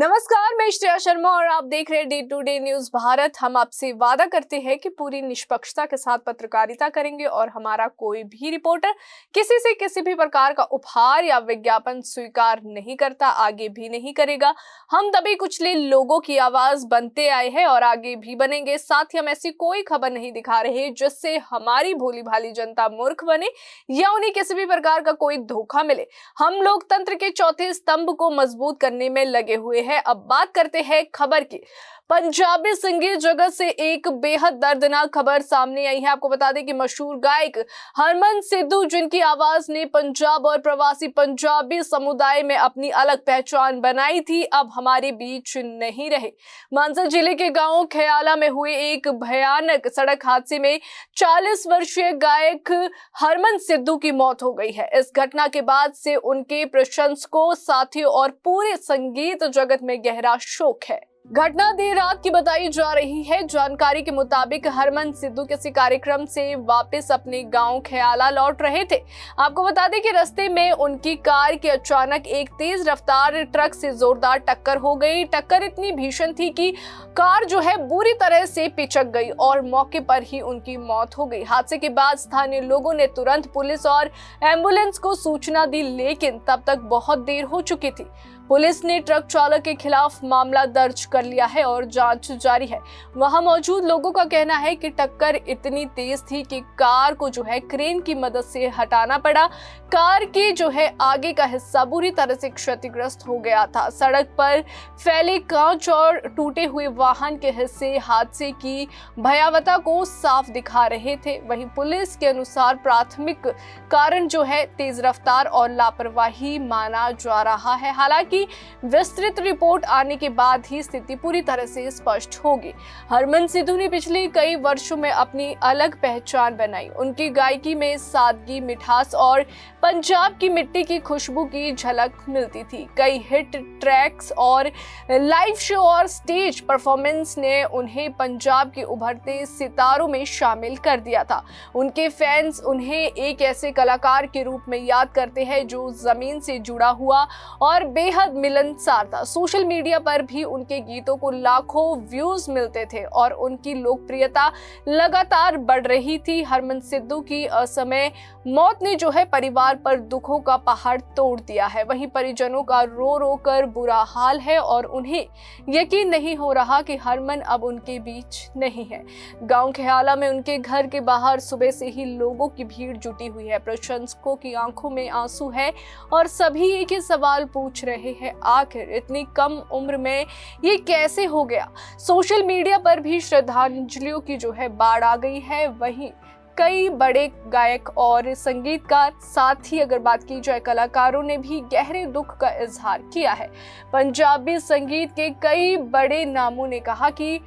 नमस्कार, मैं श्रेया शर्मा और आप देख रहे हैं day to day news Bharat. हम आपसे वादा करते हैं कि पूरी निष्पक्षता के साथ पत्रकारिता करेंगे और हमारा कोई भी रिपोर्टर किसी से किसी भी प्रकार का उपहार या विज्ञापन स्वीकार नहीं करता, आगे भी नहीं करेगा। हम दबे कुचले लोगों की आवाज बनते आए हैं और आगे भी बनेंगे। साथ ही हम ऐसी कोई खबर नहीं दिखा रहे जिससे हमारी भोली भाली जनता मूर्ख बने या उन्हें किसी भी प्रकार का कोई धोखा मिले। हम लोकतंत्र के चौथे स्तंभ को मजबूत करने में लगे हुए हैं। अब बात करते हैं खबर की। पंजाबी संगीत जगत से एक बेहद दर्दनाक खबर सामने आई है। आपको बता दें कि मशहूर गायक हरमन सिद्धू, जिनकी आवाज ने पंजाब और प्रवासी पंजाबी समुदाय में अपनी अलग पहचान बनाई थी, अब हमारे बीच नहीं रहे। मानसा जिले के गांव ख्याला में हुए एक भयानक सड़क हादसे में 40 वर्षीय गायक हरमन सिद्धू की मौत हो गई है। इस घटना के बाद से उनके प्रशंसकों, साथियों और पूरे संगीत जगत में गहरा शोक है। घटना देर रात की बताई जा रही है। जानकारी के मुताबिक हरमन सिद्धू किसी कार्यक्रम से वापस अपने गांव ख्याला लौट रहे थे। आपको बता दें कि रास्ते में उनकी कार की अचानक एक तेज रफ्तार ट्रक से जोरदार टक्कर हो गई। टक्कर इतनी भीषण थी कि कार जो है बुरी तरह से पिचक गई और मौके पर ही उनकी मौत हो गई। हादसे के बाद स्थानीय लोगों ने तुरंत पुलिस और एम्बुलेंस को सूचना दी, लेकिन तब तक बहुत देर हो चुकी थी। पुलिस ने ट्रक चालक के खिलाफ मामला दर्ज कर लिया है और जांच जारी है। वहां मौजूद लोगों का कहना है कि टक्कर इतनी तेज थी कि कार को जो है क्रेन की मदद से हटाना पड़ा। कार की जो है आगे का हिस्सा बुरी तरह से क्षतिग्रस्त हो गया था। सड़क पर फैले कांच और टूटे हुए वाहन के हिस्से हादसे की भयावहता को साफ दिखा रहे थे। वहीं पुलिस के अनुसार प्राथमिक कारण जो है तेज रफ्तार और लापरवाही माना जा रहा है। हालांकि विस्तृत रिपोर्ट आने के बाद ही स्थिति पूरी तरह से स्पष्ट होगी। हरमन सिद्धू ने पिछले कई वर्षों में अपनी अलग पहचान बनाई। उनकी गायकी में सादगी, मिठास और पंजाब की मिट्टी की खुशबू की झलक मिलती थी। कई हिट ट्रैक्स और लाइव शो और स्टेज परफॉर्मेंस ने उन्हें पंजाब के उभरते सितारों में शामिल कर दिया था। उनके फैंस उन्हें एक ऐसे कलाकार के रूप में याद करते हैं जो जमीन से जुड़ा हुआ और बेहद मिलनसार था। सोशल मीडिया पर भी उनके गीतों को लाखों व्यूज मिलते थे और उनकी लोकप्रियता लगातार बढ़ रही थी। हरमन सिद्धू की असमय मौत ने जो है परिवार पर दुखों का पहाड़ तोड़ दिया है। वहीं परिजनों का रो रो कर बुरा हाल है और उन्हें यकीन नहीं हो रहा कि हरमन अब उनके बीच नहीं है। गांव ख्याला में उनके घर के बाहर सुबह से ही लोगों की भीड़ जुटी हुई है। प्रशंसकों की आंखों में आंसू है और सभी एक ही सवाल पूछ रहे हैं, आखिर इतनी कम उम्र में ये कैसे हो गया। सोशल मीडिया पर भी श्रद्धांजलियों की जो है बाढ़ आ गई है। वहीं कई बड़े गायक और संगीतकार, साथ ही अगर बात की जाए कलाकारों ने भी गहरे दुख का इजहार किया है। पंजाबी संगीत के कई बड़े नामों ने कहा कि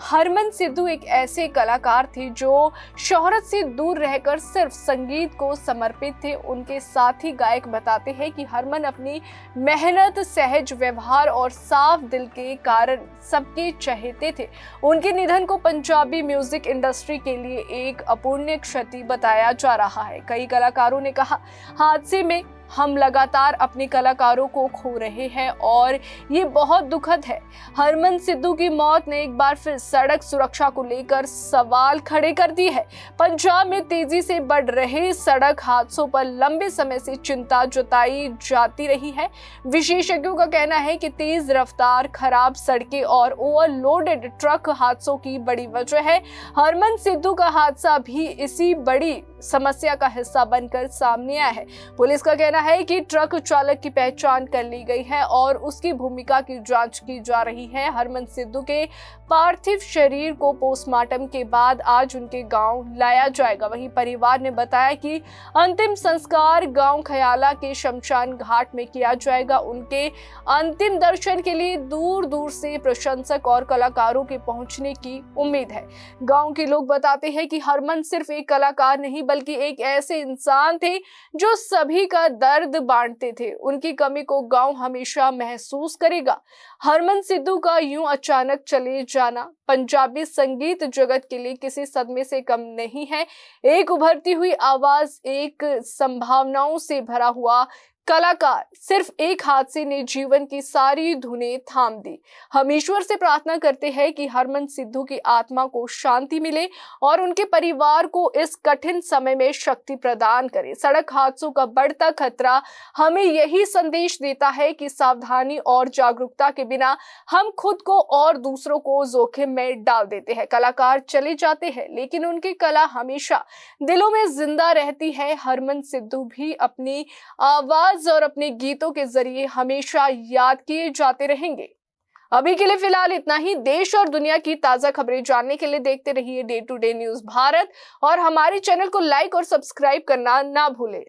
हरमन सिद्धू एक ऐसे कलाकार थे जो शोहरत से दूर रहकर सिर्फ संगीत को समर्पित थे। उनके साथी गायक बताते हैं कि हरमन अपनी मेहनत, सहज व्यवहार और साफ दिल के कारण सबके चहेते थे। उनके निधन को पंजाबी म्यूजिक इंडस्ट्री के लिए एक अपूर्णीय क्षति बताया जा रहा है। कई कलाकारों ने कहा, हादसे में हम लगातार अपने कलाकारों को खो रहे हैं और ये बहुत दुखद है। हरमन सिद्धू की मौत ने एक बार फिर सड़क सुरक्षा को लेकर सवाल खड़े कर दिए हैं। पंजाब में तेजी से बढ़ रहे सड़क हादसों पर लंबे समय से चिंता जताई जाती रही है। विशेषज्ञों का कहना है कि तेज रफ्तार, खराब सड़कें और ओवरलोडेड ट्रक हादसों की बड़ी वजह है। हरमन सिद्धू का हादसा भी इसी बड़ी समस्या का हिस्सा बनकर सामने आया है। पुलिस का कहना है कि ट्रक चालक की पहचान कर ली गई है और उसकी भूमिका की जांच की जा रही है। हरमन सिद्धू के पार्थिव शरीर को पोस्टमार्टम के बाद आज उनके गांव लाया जाएगा। वहीं परिवार ने बताया कि अंतिम संस्कार गांव ख्याला के शमशान घाट में किया जाएगा। उनके अंतिम दर्शन के लिए दूर दूर से प्रशंसक और कलाकारों के पहुंचने की उम्मीद है। गांव के लोग बताते हैं कि हरमन सिर्फ एक कलाकार नहीं बल्कि एक ऐसे इंसान थे जो सभी का दर्द बांटते थे। उनकी कमी को गांव हमेशा महसूस करेगा। हरमन सिद्धू का यूं अचानक चले जाना पंजाबी संगीत जगत के लिए किसी सदमे से कम नहीं है। एक उभरती हुई आवाज, एक संभावनाओं से भरा हुआ कलाकार सिर्फ एक हादसे ने जीवन की सारी धुनें थाम दी। हम ईश्वर से प्रार्थना करते हैं कि हरमन सिद्धू की आत्मा को शांति मिले और उनके परिवार को इस कठिन समय में शक्ति प्रदान करे। सड़क हादसों का बढ़ता खतरा हमें यही संदेश देता है कि सावधानी और जागरूकता के बिना हम खुद को और दूसरों को जोखिम में डाल देते हैं। कलाकार चले जाते हैं लेकिन उनकी कला हमेशा दिलों में जिंदा रहती है। हरमन सिद्धू भी अपनी आवाज और अपने गीतों के जरिए हमेशा याद किए जाते रहेंगे। अभी के लिए फिलहाल इतना ही। देश और दुनिया की ताजा खबरें जानने के लिए देखते रहिए day to day news Bharat और हमारे चैनल को लाइक और सब्सक्राइब करना ना भूलें।